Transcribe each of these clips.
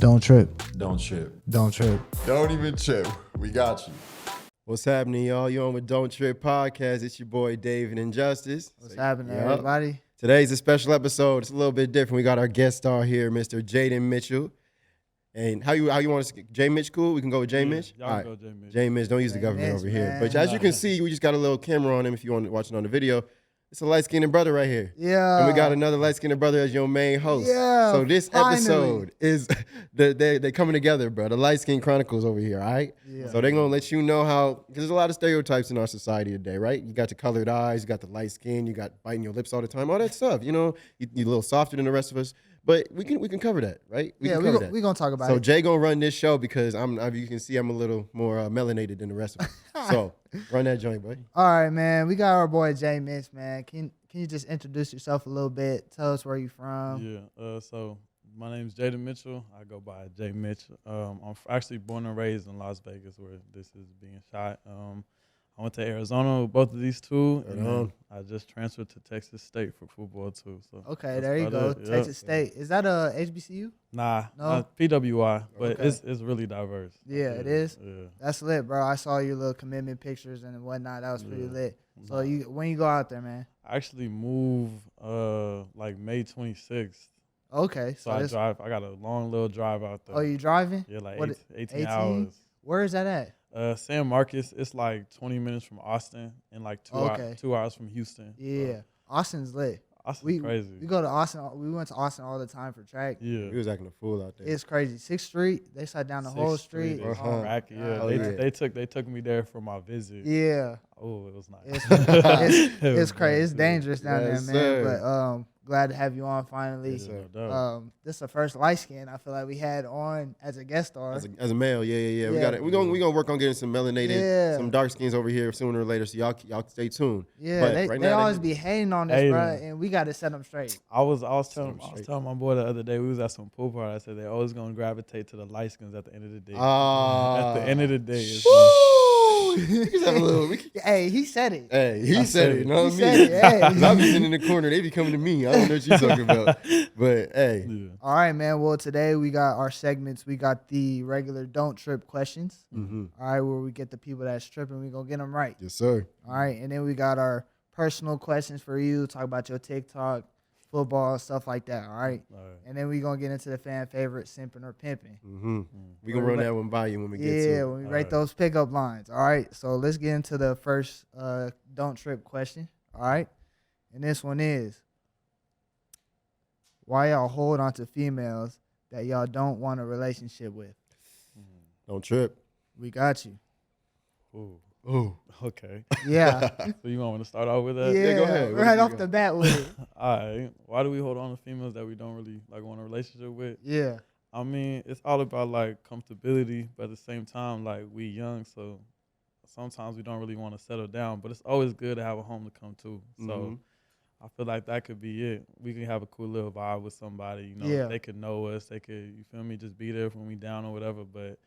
Don't trip. Don't trip. Don't trip. Don't even trip. We got you. What's happening, y'all? You on with Don't Trip Podcast. It's your boy, David Injustice. What's happening, everybody? Today's a special episode. It's a little bit different. We got our guest star here, Mr. Jaden Mitchell. And how you want us to J Mitch cool? We can go with J Mitch? Y'all All go J Mitch. J Mitch, don't use the J. government Mitch, over here. man. But as you can see, we just got a little camera on him if you want to watch it on the video. It's a light-skinned brother right here. Yeah. And we got another light-skinned brother as your main host. Yeah, So this finally. episode is, they coming together, bro. The Light Skin Chronicles over here, all right? Yeah. So they're going to let you know how, because there's a lot of stereotypes in our society today, right? You got the colored eyes, you got the light skin, you got biting your lips all the time, all that stuff, you know? You're a little softer than the rest of us. But we can cover that, right? We're going to talk about So it. Jay going to run this show because you can see I'm a little more melanated than the rest of us. So run that joint, buddy. All right, man. We got our boy J Mitch, man. Can you just introduce yourself a little bit? Tell us where you from. Yeah. So my name's Jaden Mitchell. I go by J Mitch. I'm actually born and raised in Las Vegas, where this is being shot. I went to Arizona with both of these two, and then I just transferred to Texas State for football too. So Okay, there you go. Texas State. Is that a HBCU? Nah, No? PWI, but Okay. it's really diverse. Yeah, it is. Yeah. That's lit, bro. I saw your little commitment pictures and whatnot. That was pretty lit. So when you go out there, man? I actually move like May 26th. Okay. So I drive. I got a long little drive out there. Oh, you driving? Yeah, like What, 18 hours. Where is that at? San Marcos, it's like 20 minutes from Austin and like 2 hours from Houston. Yeah. Austin's lit. Austin's crazy. We go to Austin. We went to Austin all the time for track. Yeah. He was acting a fool out there. It's crazy. 6th Street, they shut down the whole street. They Uh-huh. crack it. Yeah. Oh, yeah. They took me there for my visit. Yeah. Oh, it was nice. It's crazy. It's dangerous down Yes, there, man. sir. But glad to have you on finally. Yeah, no doubt. This is the first light skin I feel like we had on as a guest star. As a male, yeah. We Yeah. got it. We're gonna work on getting some melanated, Yeah. some dark skins over here sooner or later. So y'all stay tuned. Yeah, But they, right they now, always be hating on this, Hating. bro, and we got to set them straight. I was telling straight. my boy the other day, we was at some pool party. I said they're always gonna gravitate to the light skins at the end of the day. At the end of the day, it's We just have a little. Hey, he said it. Hey, he said it. You know what I He mean? said it, hey. 'Cause I be sitting in the corner. They be coming to me. I don't know what you're talking about. But hey, yeah. All right, man. Well, today we got our segments. We got the regular don't trip questions. mm-hmm. All right, where we get the people that's tripping, we gonna get them right. Yes, sir. All right, and then we got our personal questions for you. Talk about your TikTok, football, stuff like that. All right, All right. and then we gonna get into the fan favorite, simping or pimping. Mm-hmm. We gonna run that one by you when we get to Yeah, it. when we All rate right. those pickup lines. All right, so let's get into the first don't trip question. All right, and this one is, why y'all hold on to females that y'all don't want a relationship with? Don't trip. We got you. Ooh. Ooh. Okay. Yeah, So you want me to start off with that? yeah. go ahead. What Right you off got? the bat with it. All right. Why do we hold on to females that we don't really like want a relationship with? Yeah, I mean, it's all about like comfortability, but at the same time, like we young, so sometimes we don't really want to settle down. But it's always good to have a home to come to. So Mhm. I feel like that could be it. We can have a cool little vibe with somebody. You know, Yeah. they could know us. They could, you feel me, just be there when we down or whatever. But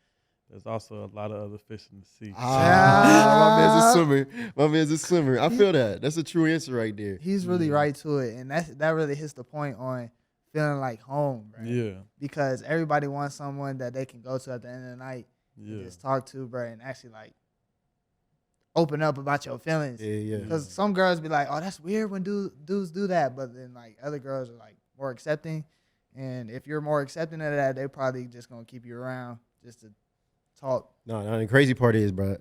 there's also a lot of other fish in the sea. My man's a swimmer. My man's a swimmer. I feel that. That's a true answer right there. he's really right to it, and that really hits the point on feeling like home, bro. Yeah, Because everybody wants someone that they can go to at the end of the night and yeah, just talk to, bro, and actually like open up about your feelings. Yeah. Because some girls be like, "Oh, that's weird when dudes do that," but then like other girls are like more accepting, and if you're more accepting of that, they probably just gonna keep you around just to talk. No, the crazy part is, bro,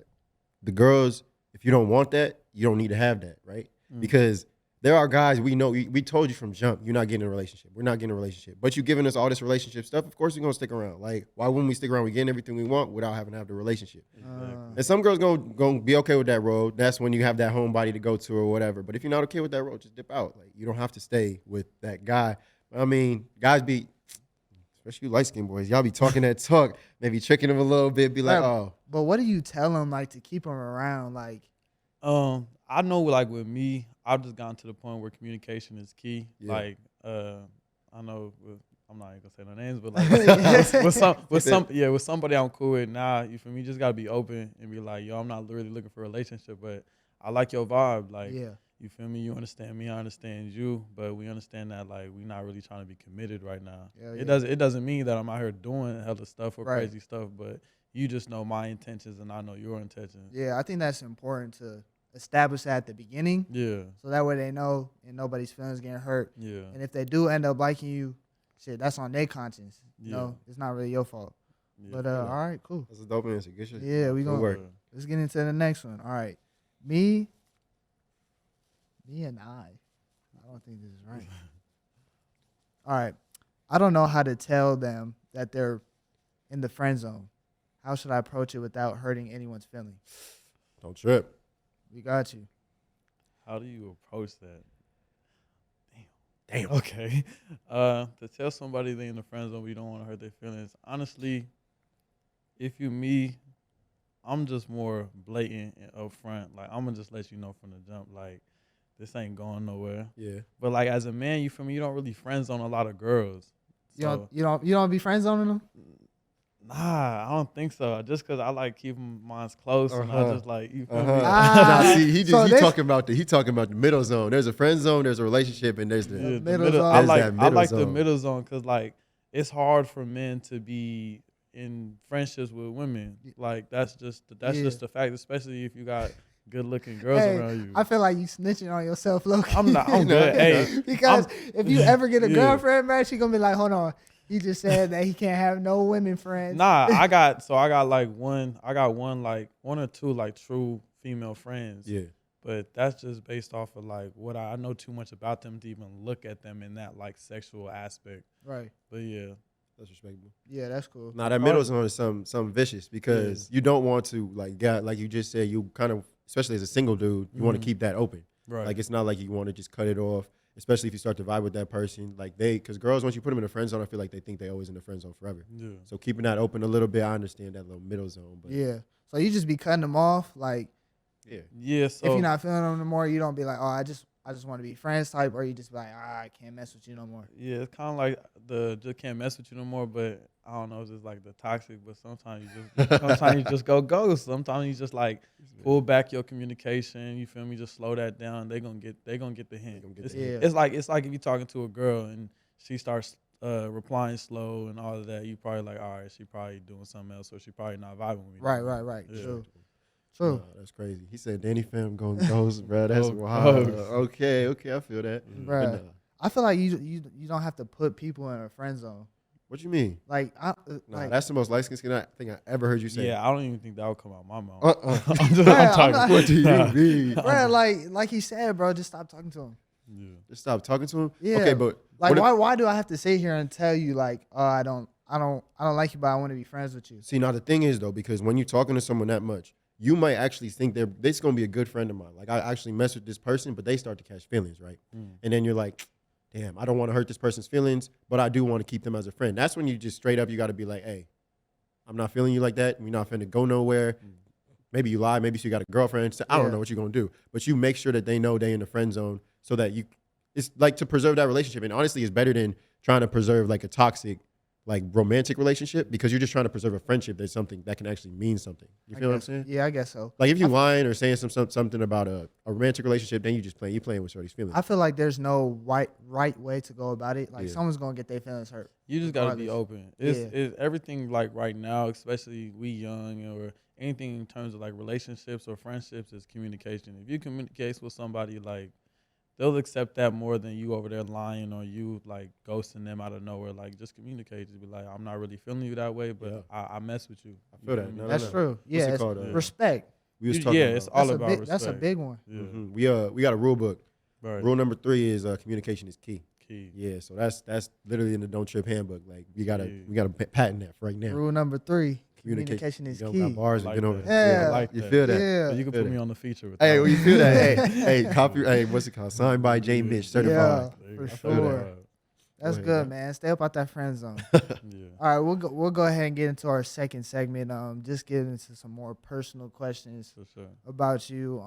the girls, if you don't want that, you don't need to have that, right? Because there are guys we know, we told you from jump, you're not getting a relationship. We're not getting a relationship. But you giving us all this relationship stuff, of course we're going to stick around. Like, why wouldn't we stick around? We're getting everything we want without having to have the relationship. exactly. And some girls going to be okay with that road. That's when you have that homebody to go to or whatever. But if you're not okay with that road, just dip out. Like, you don't have to stay with that guy. I mean, guys be, especially you light-skinned boys, y'all be talking that talk, maybe tricking them a little bit, be like, Right. oh. But what do you tell them like to keep them around? Like, I know, like with me, I've just gotten to the point where communication is key. Yeah. Like, I know I'm not even gonna say no names, but like with somebody I'm cool with now, you feel me? You just gotta be open and be like, yo, I'm not really looking for a relationship, but I like your vibe. Like, yeah, You feel me? You understand me, I understand you, but we understand that like we're not really trying to be committed right now. Yeah, It doesn't mean that I'm out here doing hella stuff or Right. crazy stuff, but you just know my intentions and I know your intentions. Yeah, I think that's important to establish that at the beginning, Yeah, so that way they know and nobody's feelings getting hurt. yeah, And if they do end up liking you, shit, that's on their conscience. You Yeah. know, it's not really your fault. yeah. But all right, cool. That's a dope answer. Good shit. Yeah, we Good gonna work. let's get into the next one. All right, me and I don't think this is right. All right, I don't know how to tell them that they're in the friend zone. How should I approach it without hurting anyone's feelings? Don't trip. We got you. How do you approach that? Damn. Okay. To tell somebody they in the friend zone, we don't want to hurt their feelings. Honestly, if you me, I'm just more blatant and upfront. Like I'm gonna just let you know from the jump, like this ain't going nowhere. Yeah. But like as a man, you feel me? You don't really friend zone a lot of girls. So, You don't be friend zoning them? nah, I don't think so. Just cause I like keeping mine close and I Uh-huh. just like you feel me? Ah. Nah, see, he So they- talking about the middle zone. There's a friend zone, there's a relationship, and there's the Yeah, the middle middle, zone. I There's like that I middle like the zone. middle zone because like it's hard for men to be in friendships with women. Like that's just the fact, especially if you got good looking girls Hey, around you. I feel like you snitching on yourself, Loki. I'm not. I'm good. Hey, because if you ever get a Yeah. girlfriend, man, she gonna be like, hold on. He just said that he can't have no women friends. nah, I got one or two like true female friends. yeah. But that's just based off of like what I know too much about them to even look at them in that like sexual aspect. Right. But yeah, That's respectable. Yeah, that's cool. Nah, that middle zone is something vicious because you don't want to like you just said, you kind of, especially as a single dude, you want to keep that open. right. Like it's not like you want to just cut it off, especially if you start to vibe with that person. Like because girls, once you put them in the friend zone, I feel like they think they always in the friend zone forever. yeah. So keeping that open a little bit, I understand that little middle zone. But Yeah. So you just be cutting them off. Like yeah. Yeah. So if you're not feeling them no more, you don't be like, oh, I just want to be friends type, or you just be like, I can't mess with you no more. yeah, it's kind of like the just can't mess with you no more. But I don't know, it's just like the toxic. But sometimes you just go ghost. Sometimes you just like pull back your communication. You feel me? Just slow that down. They gonna get the hint. gonna get It's, the hint. it's like if you're talking to a girl and she starts replying slow and all of that. You probably like, all right, she probably doing something else, or she probably not vibing with me. Right. Yeah. True. Nah, that's crazy. He said Danny fam going ghost, bro. That's Oh, wild. ghost. Okay, I feel that. Bruh. But nah. I feel like you don't have to put people in a friend zone. What you mean? Like Nah, that's the most light skin thing I ever heard you say. Yeah, I don't even think that would come out my mouth. I'm I'm not- What do you mean? bro, like he said, bro, just stop talking to him. Yeah. Just stop talking to him. Yeah. Okay, but Like what if- why do I have to sit here and tell you like, oh, I don't like you, but I want to be friends with you. See, now the thing is though, because when you're talking to someone that much, you might actually think this gonna be a good friend of mine. Like I actually mess with this person, but they start to catch feelings, right? And then you're like, damn, I don't want to hurt this person's feelings, but I do want to keep them as a friend. That's when you just straight up, you got to be like, hey, I'm not feeling you like that. We're not finna go nowhere. Maybe you lie. Maybe you got a girlfriend. So I don't know what you're gonna do, but you make sure that they know they in the friend zone so that it's like to preserve that relationship. And honestly, it's better than trying to preserve like a toxic, like romantic relationship, because you're just trying to preserve a friendship that's something that can actually mean something. You feel what I'm saying? Yeah, I guess so. Like if you lying or saying something about a romantic relationship, then you playing with shorty's feelings. I feel like there's no right way to go about it. Like Yeah. someone's gonna get their feelings hurt. You just gotta be regardless. open. It's everything like right now, especially we young or anything in terms of like relationships or friendships is communication. If you communicate with somebody, like they'll accept that more than you over there lying or you like ghosting them out of nowhere. Like just communicate. Just be like, I'm not really feeling you that way, but I mess with you. I feel You that. me? No, That's true. What's Yeah, it it's called? respect. We was talking Yeah, about. it's all That's a about big. respect. That's a big one. Yeah. We got a rule book. Right. Rule number 3 is communication is key. Key. Yeah, so that's literally in the Don't Trip handbook. Like we gotta Yeah. patent that for right now. Rule number 3: communication is You key. got bars I again like over that. there. Yeah. I like You that. feel that? Yeah. So you can Feel put me that. on the feature with Hey, that. when you feel that, hey, copy. Hey, what's it called? Signed by J Mitch, certified. Yeah, There you for go. sure. That's ahead, good, man. man. Stay up out that friend zone. Yeah. All right, we'll go ahead and get into our second segment. Just get into some more personal questions For sure. about you.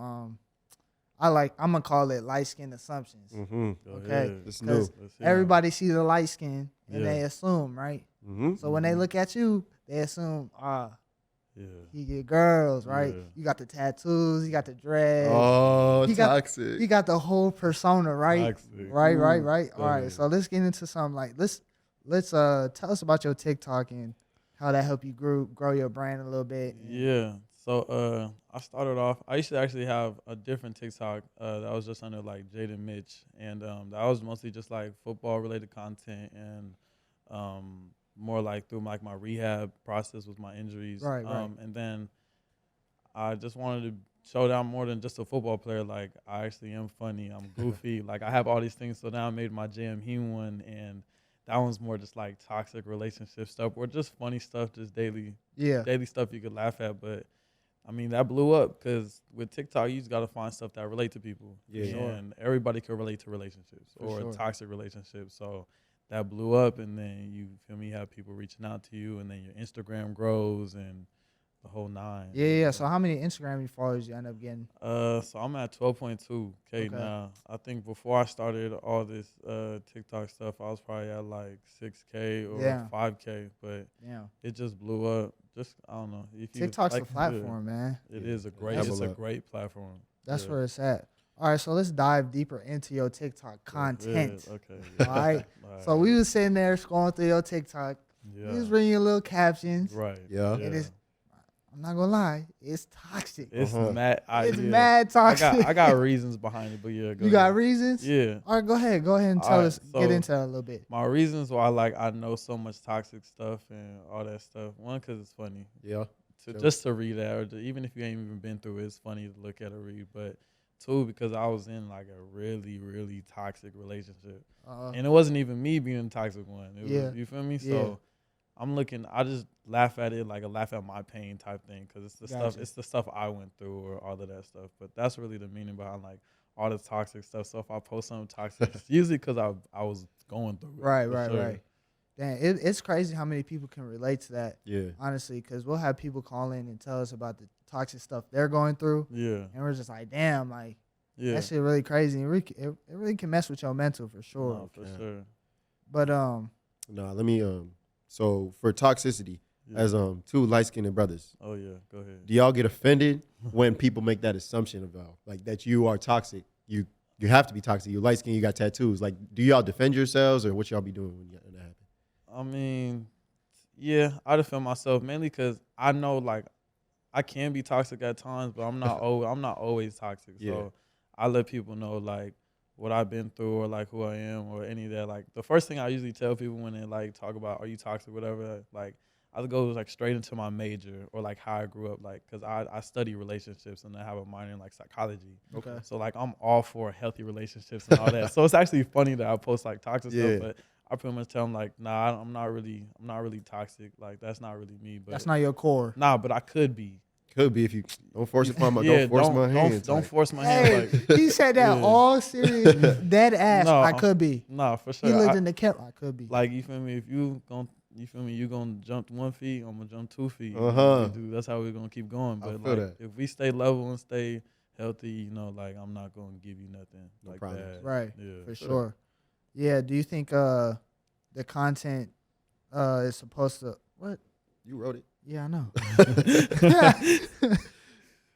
I'm gonna call it light skin assumptions. Mm-hmm. Go Okay. ahead. It's 'Cause new. Let's hear it. Everybody sees the light skin and Yeah. they assume, right? Mm-hmm. So when they look at you, they assume, Yeah. He get girls, right? Yeah. You got the tattoos, you got the dreads. Oh, He got- toxic. You got the whole persona, right? Toxic. Right. Go All right, ahead. so let's get into some like let's tell us about your TikTok and how that helped you grow your brand a little bit. Yeah. So I started off. I used to actually have a different TikTok that was just under like J Mitch, and that was mostly just like football related content and more like through like my rehab process with my injuries. Right. And then I just wanted to show that I'm more than just a football player. Like I actually am funny. I'm goofy. Like I have all these things. So now I made my JMH one, and that one's more just like toxic relationship stuff or just funny stuff, just daily stuff you could laugh at. But I mean, that blew up because with TikTok, you just got to find stuff that relate to people. Yeah. And everybody can relate to relationships For sure. toxic relationships. So that blew up, and then you feel me, have people reaching out to you, and then your Instagram grows and the whole nine. Yeah. So how many Instagram followers you end up getting? So I'm at 12.2K Okay. now. I think before I started all this TikTok stuff, I was probably at like 6K or Yeah. 5K, but Yeah. it just blew up. Just I don't know. If you, TikTok's like, a platform, man. It is a great. Double It's a up. great platform. That's Yeah. where it's at. All right, so let's dive deeper into your TikTok content. Yeah, okay. All right. So we was sitting there scrolling through your TikTok. Yeah. We was reading your little captions. Right. Yeah. It is. I'm not gonna lie, it's toxic. It's Uh-huh. mad. It's mad toxic. I got reasons behind it, but yeah. You got reasons? Yeah. All right, go ahead. Go ahead and tell All right, us. Get so- into that a little bit. My reasons why I know so much toxic stuff and all that stuff. One, because it's funny. Yeah. To Sure. just to read that, or even if you ain't even been through it, it's funny to look at or read. But two, because I was in like a really, really toxic relationship, and it wasn't even me being a toxic one. It Yeah. was, you feel me? Yeah. So I'm looking. I just laugh at it like a laugh at my pain type thing, because it's the stuff. Gotcha. It's the stuff I went through or all of that stuff. But that's really the meaning behind like all the toxic stuff. So if I post something toxic, it's usually because I was going through it. Right. for sure. Right. Damn, it's crazy how many people can relate to that. Yeah. Honestly, because we'll have people call in and tell us about the toxic stuff they're going through, Yeah. and we're just like, damn, like Yeah. that shit really crazy. It really can mess with your mental for sure. No, for Yeah. sure. But Nah, let me so for toxicity, Yeah. as two light-skinned brothers, Oh yeah. Go ahead. do y'all get offended when people make that assumption about like that you are toxic? You have to be toxic. You're light skinned, you got tattoos. Like, do y'all defend yourselves or what y'all be doing when that happens? I mean, yeah, I defend myself mainly because I know like I can be toxic at times, but I'm not always toxic. Yeah. So I let people know like what I've been through or like who I am or any of that. Like the first thing I usually tell people when they like talk about are you toxic, whatever, like I go like straight into my major or like how I grew up, like because I study relationships and I have a minor in like psychology. okay, So like I'm all for healthy relationships and all that. So it's actually funny that I post like toxic Yeah. stuff, but I pretty much tell them like, nah, I'm not really toxic. Like that's not really me. But that's not your core. nah, but I could be. Could be if you don't force it upon my Yeah, don't force my hand. Don't force my Hey, hand. Like, he said that Yeah. all serious, dead ass. No, I could be. nah, for He sure. lived in the camp. I could be. Like you feel me? If you gonna jump 1 feet, I'm gonna jump 2 feet. Uh-huh. That's how we're gonna keep going. I But feel like that. if we stay level and stay healthy, you know, like I'm not gonna give you nothing No like problem. that. Right. Yeah. For sure. Yeah. Do you think the content is supposed to what? You wrote it. Yeah, I know.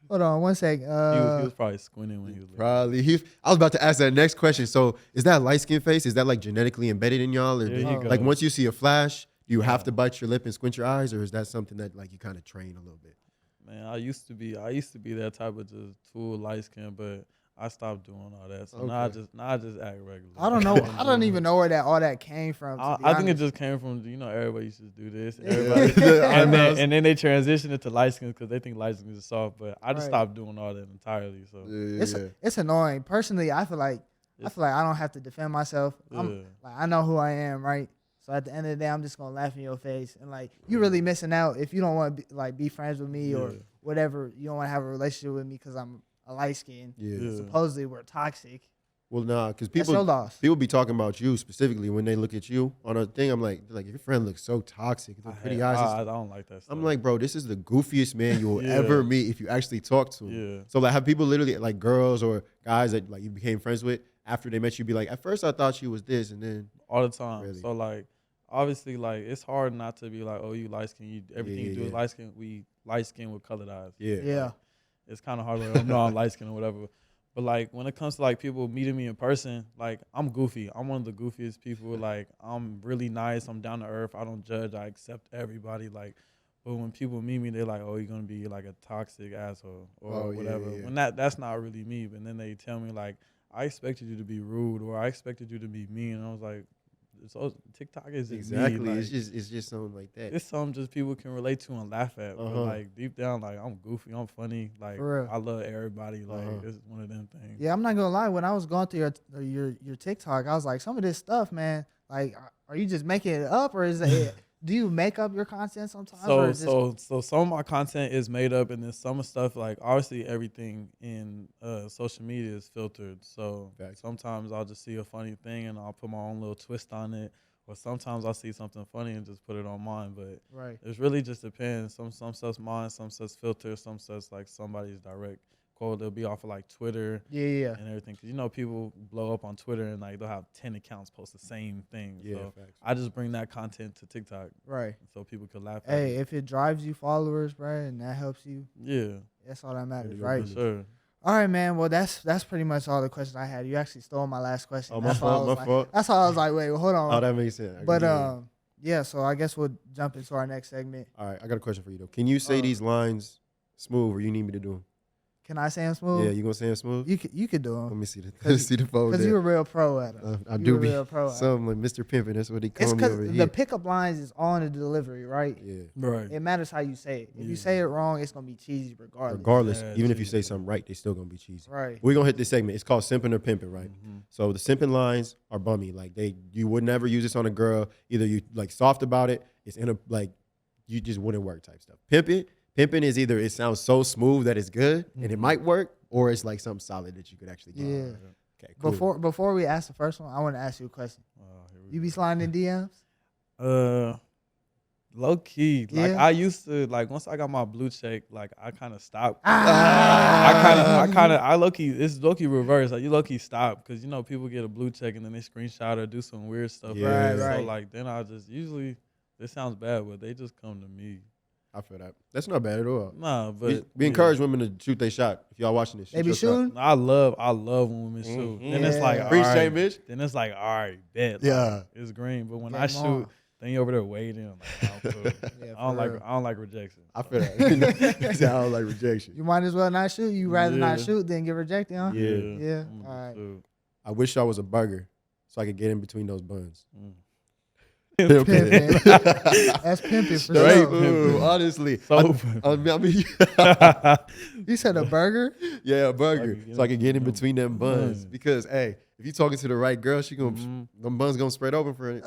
Hold on one sec. He was probably squinting when he was looking. Probably. I was about to ask that next question. So, is that light skin face? Is that like genetically embedded in y'all, or There you go. like once you see a flash, do you have Yeah. to bite your lip and squint your eyes, or is that something that like you kind of train a little bit? Man, I used to be that type of just full light skin, but I stopped doing all that. So now I Okay. just act regular. I don't know. I don't even know where all that came from. to be I think it honest. just came from everybody used to do this, Yeah. everybody, I and know. then they transitioned it to light skins because they think light skins is soft. But I just Right. stopped doing all that entirely. So It's annoying. Personally, I feel like I don't have to defend myself. Yeah. Like I know who I am, right? So at the end of the day, I'm just gonna laugh in your face and like you really missing out if you don't want to be friends with me or Yeah. whatever. You don't want to have a relationship with me because I'm a light skin. Yeah. Yeah. Supposedly we're toxic. Well, nah, because That's your people loss. people be talking about you specifically when they look at you on a thing. I'm like, if your friend looks so toxic, with pretty eyes. I don't like that stuff. I'm like, bro, this is the goofiest man you will Yeah. ever meet if you actually talk to him. yeah, So like, have people literally like girls or guys that like you became friends with after they met you be like, at first I thought she was this, and then all the time. Really? So like, obviously, like, it's hard not to be like, oh, you light skin, everything you do is yeah. light skin. We light skin with colored eyes. Yeah. It's kind of hard. Like, no, I'm light skin or whatever. But like when it comes to like people meeting me in person, like I'm goofy. I'm one of the goofiest people. Like I'm really nice. I'm down to earth. I don't judge. I accept everybody. Like, but when people meet me, they're like, "Oh, you're gonna be like a toxic asshole or whatever." Yeah. When that's not really me. But then they tell me like, "I expected you to be rude," or "I expected you to be mean," and I was like, "So TikTok is Exactly. me. Like, It's just something like that. it's something just people can relate to and laugh at. But Uh-huh. like deep down, like I'm goofy, I'm funny. Like For real. I love everybody. Like Uh-huh. it's one of them things. Yeah, I'm not gonna lie. When I was going through your TikTok, I was like, some of this stuff, man. Like, are you just making it up, or is it? Do you make up your content sometimes? or is this- So some of my content is made up, and then some stuff like obviously everything in social media is filtered. So Facts. sometimes I'll just see a funny thing and I'll put my own little twist on it, or sometimes I'll see something funny and just put it on mine. But right. it really just depends. Some stuff's mine, some stuff's filtered, some stuff's like somebody's direct quote. They'll be off of like Twitter Yeah. and everything. Cause you know people blow up on Twitter and like they'll have 10 accounts post the same thing. Yeah, So facts. I just bring that content to TikTok Right. so people could laugh at Hey, it. if it drives you followers, bro, and that helps you, Yeah, that's all that matters, Yeah, right? for sure. All right, man. Well, that's pretty much all the questions I had. You actually stole my last question. Oh, my That's why I fault. was My like- fault. That's how I was like, wait, well, hold on. Oh, that makes sense. But Yeah. yeah. So I guess we'll jump into our next segment. All right, I got a question for you though. Can you say these lines smooth, or you need me to do them? Can I say them smooth? Yeah, you gonna say them smooth? You could do Let them me see the let me see the phone. because there. you're a real pro at them. I You do a be real pro at 'em. something like Mr. Pimpin'. That's what he It's call me because over the here. pickup lines is on the delivery, right? Yeah. Right. It matters how you say it. If you Yeah. say it wrong, it's gonna be cheesy regardless. Regardless, Yeah, even if you say cheesy. something right, they still gonna be cheesy. Right. We're gonna hit this segment. It's called Simping or Pimping, right? Mhm. So the simping lines are bummy. Like you would never use this on a girl. Either you like soft about it, it's in a like you just wouldn't work type stuff. Pimping is either it sounds so smooth that it's good and it might work, or it's like something solid that you could actually get. Yeah. Okay. Cool. Before we ask the first one, I want to ask you a question. Here we You be go. sliding in DMs? Low key. Like Yeah. I used to like once I got my blue check, like I kind of stopped. Ah. I low key. It's low key reverse. Like you low key stop because you know people get a blue check and then they screenshot or do some weird stuff. Yeah. Right, So right. like then I just usually this sounds bad, but they just come to me. I feel that. That's not bad at all. Nah, but We encourage women to shoot their shot. If y'all watching this, They shoot be your shot. shooting? I love when women shoot. Then it's like Yeah. all Appreciate, right. Mitch. Then it's like all right, bet. Like, Yeah. it's green. But when Game I shoot, on. then you over there waiting. I'm like, I'm cool. Yeah, I don't for like real. I don't like rejection. I feel that. He said, I don't like rejection. You might as well not shoot. You rather not Yeah. shoot than get rejected, huh? Yeah. Yeah. Mm, All right. shoot. I wish I was a burger so I could get in between those buns. Mm. Pimping. That's pimping for Straight sure. food, honestly. So I mean, You said a burger? yeah, a burger. get So I can get in them between them buns. buns. Because, hey, if you talking to the right girl, she gonna Mhm. them buns gonna spread open for it. You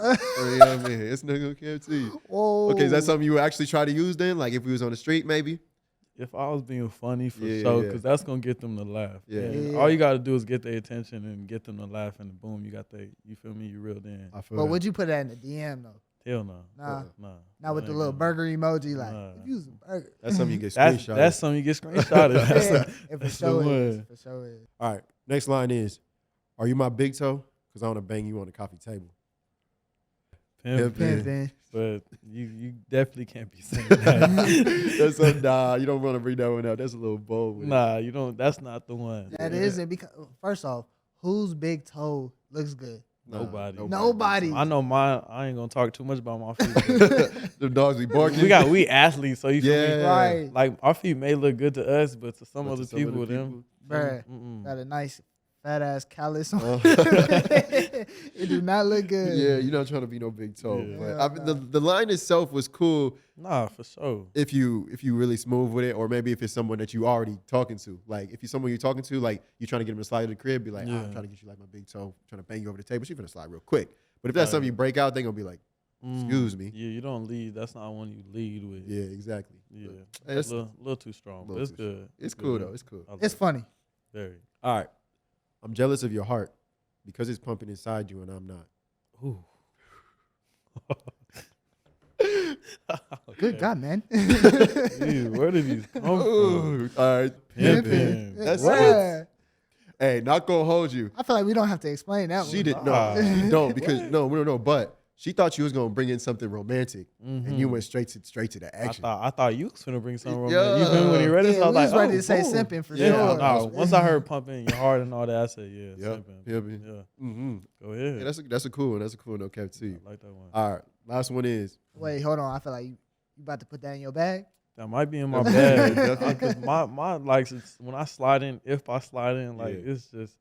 know what I mean? It's not gonna guarantee. Whoa. Okay, is that something you would actually try to use then? Like if we was on the street, maybe? if I was being funny for Yeah, sure, yeah. because that's gonna get them to laugh. Yeah. And Yeah. all you gotta do is get their attention and get them to laugh, and boom, you got they. You feel me? You reeled in. I feel But that. would you put that in the DM though? Hell no. Nah. Nah. Not with That the ain't little gonna- burger emoji, like Nah. if you was a burger. That's something you get That's screenshot. that's something you get screenshotted. That's Yeah, a- if for that's sure the is. one. For sure is. All right. Next line is, are you my big toe? Because I want to bang you on the coffee table. Pimp, Pimping. but you definitely can't be saying that. That's a nah. You don't want to bring that one out. That's a little bold. with it. Nah, you don't. That's not the one. That isn't because first off, whose big toe looks good? Nah, Nobody. Nobody. I know mine. I ain't gonna talk too much about my feet. The dogs be barking. we athletes, so you feel me? Yeah. Right. Like our feet may look good to us, but to some But other to some of the people, them Bruh, mm-mm. got a nice fat ass callus on. Uh. It do not look good. Yeah, you're not trying to be no big toe. Yeah. But Hell I mean, the line itself was cool Nah, for sure. if you really smooth with it, or maybe if it's someone that you already talking to. Like if you're someone you're talking to, like you trying to get them to slide to the crib, be like, Yeah. I'm trying to get you like my big toe, trying to bang you over the table. She's gonna slide real quick. But if that's Right. something you break out, they gonna be like, excuse me. Yeah, you don't lead. That's not one you lead with. Yeah, exactly. Yeah. Hey, A it's, little too strong, but little it's too good. it's cool though. It's cool. I like It's it. funny. Very. All right. I'm jealous of your heart because it's pumping inside you and I'm not. Ooh. Good God, man. Dude, where did these come from? Ooh, all right. Pimping. That's Yeah. Hey, not gonna hold you. I feel like we don't have to explain that She one. didn't Nah. know. You don't because no. But She thought you was gonna bring in something romantic, and you went straight to the action. I thought you was finna bring something Yeah. romantic. You feel me? When he read it, Yeah, so I we was was like, ready to say boom. simping for Yeah, sure. no. Once I heard pumping your heart and all that, I said, yeah, Yep. simping. Pimping. Yeah, Mm-hmm. go ahead. Yeah, that's a cool one. That's a cool one. No cap too. I like that one. All right, last one is Wait, hold on. I feel like you about to put that in your bag. That might be in my Definitely, bag. definitely. Cause my likes, when I slide in, if I slide in, like Yeah. it's just,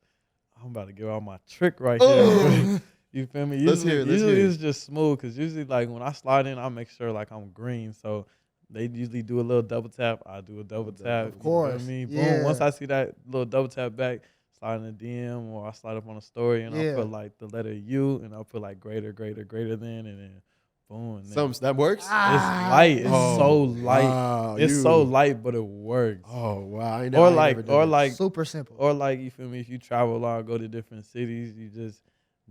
I'm about to give out my trick right Oh. here. You feel me? Let's hear it, let's Usually hear it. it's just smooth. Cause usually like when I slide in, I make sure like I'm green. So they usually do a little double tap. I do a double tap. Of course. You feel me? Yeah. Boom. Once I see that little double tap back, slide in a DM or I slide up on a story and Yeah. I put like the letter U and I put like greater than and then boom. And then that works. it's light. It's Oh, so light. wow, It's you- so light, but it works. Oh wow! I ain't Or I ain't like, never done that. Super simple. or like, you feel me? If you travel a lot, go to different cities, you just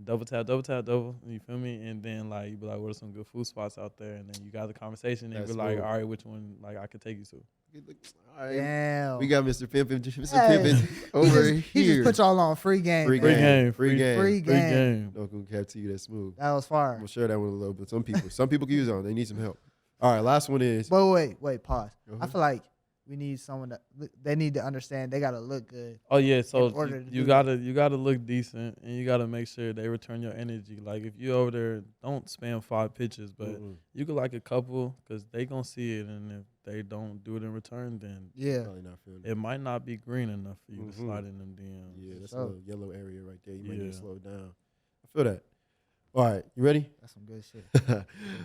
double tap, double. You feel me? And then like you be like, what are some good food spots out there? And then you got the conversation, and you That's be like, smooth. all right, which one like I could take you to? All right. Damn. We got Mr. Pimpin, Mr. Hey. Pimpin over He here. just put y'all on free game. Free man. game. Free game. Free Free game. game. No cool cap to you. That's smooth. That was I'm fire. gonna share that one a little bit. Some people can use it on. They need some help. All right, last one is. But wait, pause. I Mhm. feel like we need someone that they need to understand they gotta look good. Oh yeah, so In order to you do gotta look decent, and you gotta make sure they return your energy. Like if you over there, don't spam 5 pictures, but Mm-mm. you could like a couple because they gonna see it, and if they don't do it in return, then Yeah. Probably not feeling it. it might not be green enough for you to Mhm. slide in them DMs. Yeah, that's So- a little yellow area right there. You might need to Yeah. slow it down. I feel that. All right, you ready? That's some good shit.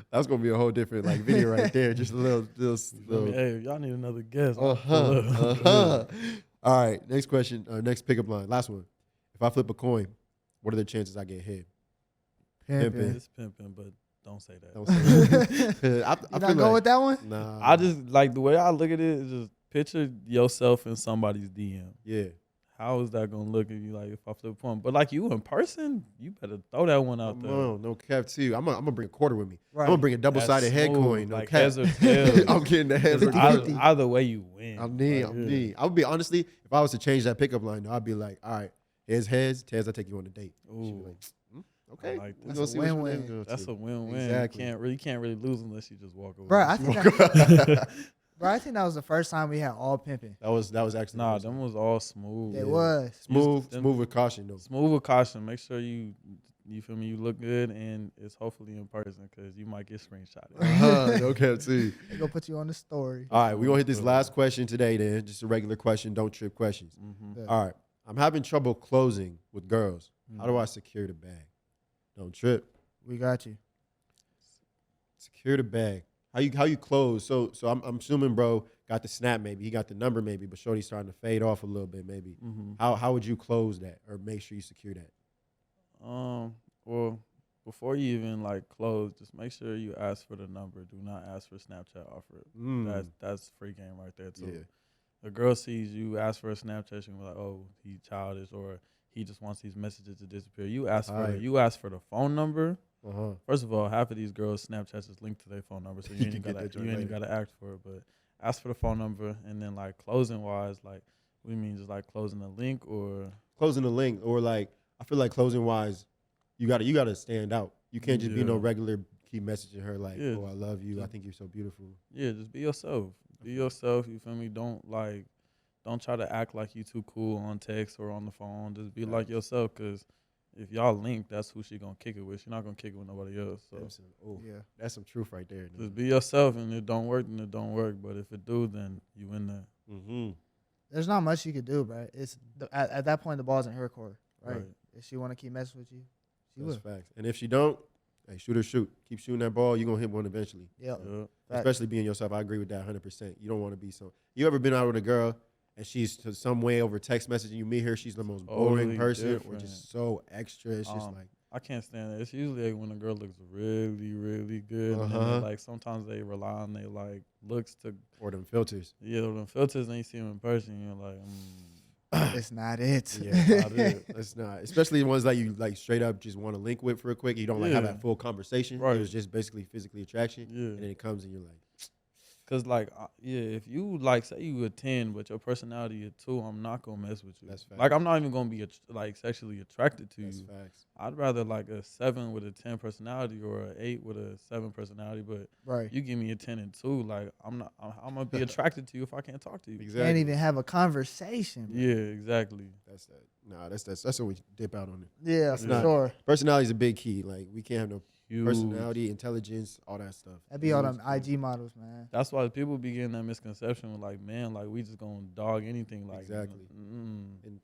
That's gonna be a whole different like video right there. Just a little. You feel me? Hey, if y'all need another guest, Uh I'll huh. pull up. All right, next question. Next pickup line. Last one. If I flip a coin, what are the chances I get hit? Pimpin'. It's pimping, but don't say that. Don't say that. I You feel not go like- with that one? Nah. I just like the way I look at it is just picture yourself in somebody's DM. Yeah. How is that gonna look if you like if I flip a coin? But like you in person, you better throw that one out Come there. on, no cap too. I'm gonna bring a quarter with me. Right. I'm gonna bring a double sided That's head smooth, coin. No like cap. heads or tails. I'm getting the heads or 50-50. tails. Either way you win. I'm me. Like, I'm yeah. me. I would be honestly, if I was to change that pickup line, though, I'd be like, all right, heads, tails, I take you on a date. She'd be Ooh. like, okay. I like we that. gonna That's see a what your win-win. name's going That's to. a win-win. Exactly. You can't really lose unless you just walk away. Bro, I think that, bro, I think that was the first time we had all pimping. That was actually Nah, the first them one. was all smooth. It was. smooth them- with caution though. Smooth with caution. Make sure you feel me. You look good, and it's hopefully in person because you might get screenshotted. No cap too. They gonna put you on the story. All right, we're gonna hit this last question today then. Just a regular question, don't trip questions. Mhm. Yeah. All right. I'm having trouble closing with girls. How Mm-hmm. do I secure the bag? Don't trip. We got you. Secure the bag. How you close? So I'm assuming bro got the snap maybe. He got the number maybe, but Shorty's starting to fade off a little bit maybe. Mhm. How would you close that or make sure you secure that? Well, before you even like close, just make sure you ask for the number. Do not ask for Snapchat offer. That's free game right there too. Yeah. A girl sees you ask for a Snapchat, she'll be like, "Oh, he childish," or he just wants these messages to disappear. You ask for Alright. you ask for the phone number. Uh-huh. First of all, half of these girls Snapchats is linked to their phone number, so You you ain't can get gotta that joint you ain't later. gotta ask for it. But ask for the phone number, and then like closing wise, like we mean just like closing a link or Closing the link or like I feel like closing wise, you gotta stand out. You can't just be no Yeah. regular keep messaging her like, Yeah, oh I love you, I just- think you're so beautiful. yeah, just be yourself. Be yourself. You feel me? Don't try to act like you too cool on text or on the phone. Just be like Facts. yourself, cause if y'all link, that's who she gonna kick it with. She not gonna kick it with nobody else. So Oh, Yeah. that's some truth right there. just be yourself, and if it don't work, then it don't work. But if it do, then you in there. Mm-hmm. There's not much you could do, bro. At that point the ball's in her court, right? Right. If she want to keep messing with you, she That's will. facts. And if she don't, hey, shoot her shoot. Keep shooting that ball, you're gonna hit one eventually. Yeah. Yeah. Facts. Especially being yourself. I agree with that 100%. You don't want to be so. You ever been out with a girl and she's to some way over text message and you meet her, she's the most boring Totally person or different. just so extra. It's just like, I can't stand it. It's usually like when a girl looks really, really good, and Uh-huh. then like sometimes they rely on their like looks to or them filters. them filters, and you see them in person, you're like, It's not it. Yeah, not it. That's not. Especially the ones that you like straight up just want to link with real quick. You don't like have Yeah. that full conversation. Right. It was just basically physically attraction. Yeah. And then it comes and you're like, Cause like if you like say you a 10 but your personality a 2, I'm not gonna mess with you. That's facts. Like I'm not even gonna be like sexually attracted to That's you. facts. I'd rather like a 7 with a 10 personality or a 8 with a 7 personality. But Right. you give me a 10 and 2, like I'm gonna be attracted to you if I can't talk to you. Exactly. Can't even have a conversation. Bro. Yeah, exactly. That's that. Nah, that's what we dip out on it. Yeah, It's for not- sure. Personality is a big key. Like we can't have no Huge. personality, intelligence, all that stuff. That be all them IG models, man. That's why people be getting that misconception with like, man, like we just gonna dog anything. Like Exactly. And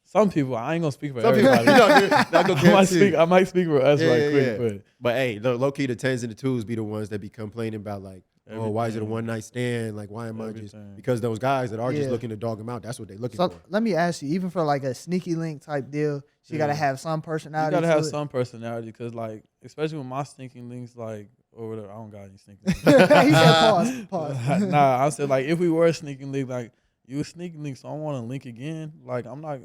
some people, I ain't gonna speak for Some people, everybody. not gonna guarantee. I might speak for us right quick, yeah. but But hey, low key, the 10s and the 2s be the ones that be complaining about like, oh, why is it a Everything. one night stand? Like, why am I just Everything. because those guys that are just Yeah. looking to dog them out? That's what they looking So for. let me ask you, even for like a sneaky link type deal, she gotta Yeah. have some you personality. gotta to have it. some personality, because like, especially with my stinking links, like or whatever, I don't got any stinking links. He said pause. Nah, I said like if we were a sneaking link, like you a sneaking link, so I want to link again. Like I'm not.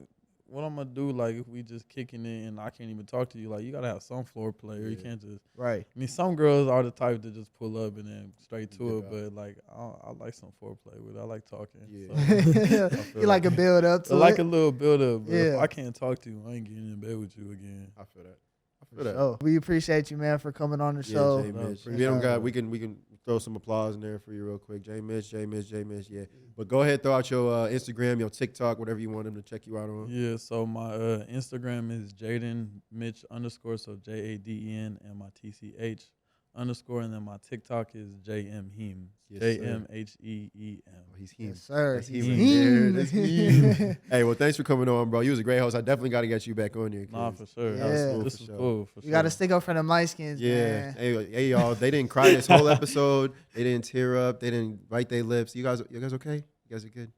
What I'm gonna do, like if we just kicking it and I can't even talk to you, like you gotta have some floor play, or you can't just. Right. I mean, some girls are the type to just pull up and then straight to Dip it, out. but like I like some foreplay with it. I like talking. Yeah. So, You like a build up to I like it. a little build up, but if Yeah. I can't talk to you, I ain't getting in bed with you again. I feel that. Oh, we appreciate you, man, for coming on the show. J Mitch. for We don't sure. got. We can throw some applause in there for you real quick. J Mitch. Yeah. But go ahead, throw out your Instagram, your TikTok, whatever you want them to check you out on. Yeah, so my Instagram is Jaden Mitch _ so JADEN and my TCH _ and then my TikTok is JM Heems. Yes, sir. JMHEEM. Oh, he's him. Yes, sir. That's He's him right him. there. That's him. Hey, well, thanks for coming on, bro. You was a great host. I definitely got to get you back on here. Nah, 'cause for sure. Yeah. This For is sure. cool. For You got to sure. stick up for them light skins, Yeah. man. Hey, y'all. They didn't cry this whole episode. They didn't tear up. They didn't bite their lips. You guys okay? You guys are good.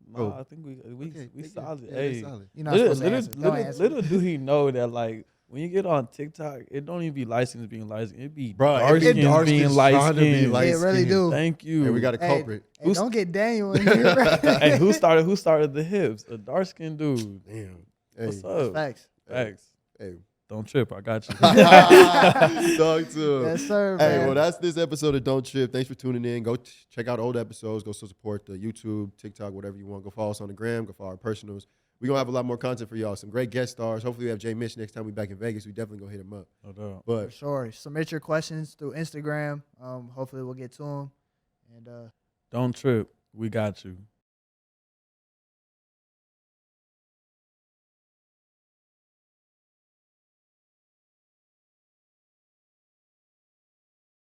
Nah, I think we Okay, they good. solid. Yeah, they hey, solid. You're not supposed to answer. Don't answer. little do he know that like when you get on TikTok, it don't even be licensed being licensed. It be Bro, dark it be skins dark being skins light trying to be skinned. light It really skinned. do. Thank you. Hey, we got a Hey, culprit. Hey, don't get Daniel in here. Hey, who started the hips? A dark skinned dude. Damn. Hey. What's up? Facts. Facts. Hey. Don't trip. I got you. Talk to him. Yes, sir, Hey, man. well, that's this episode of Don't Trip. Thanks for tuning in. Go check out old episodes. Go support the YouTube, TikTok, whatever you want. Go follow us on the gram. Go follow our personals. We're going to have a lot more content for y'all. Some great guest stars. Hopefully we have J Mitch next time we back in Vegas. We definitely going to hit him up. No doubt. For But sure. Submit your questions through Instagram. Hopefully we'll get to them. And Don't trip. We got you.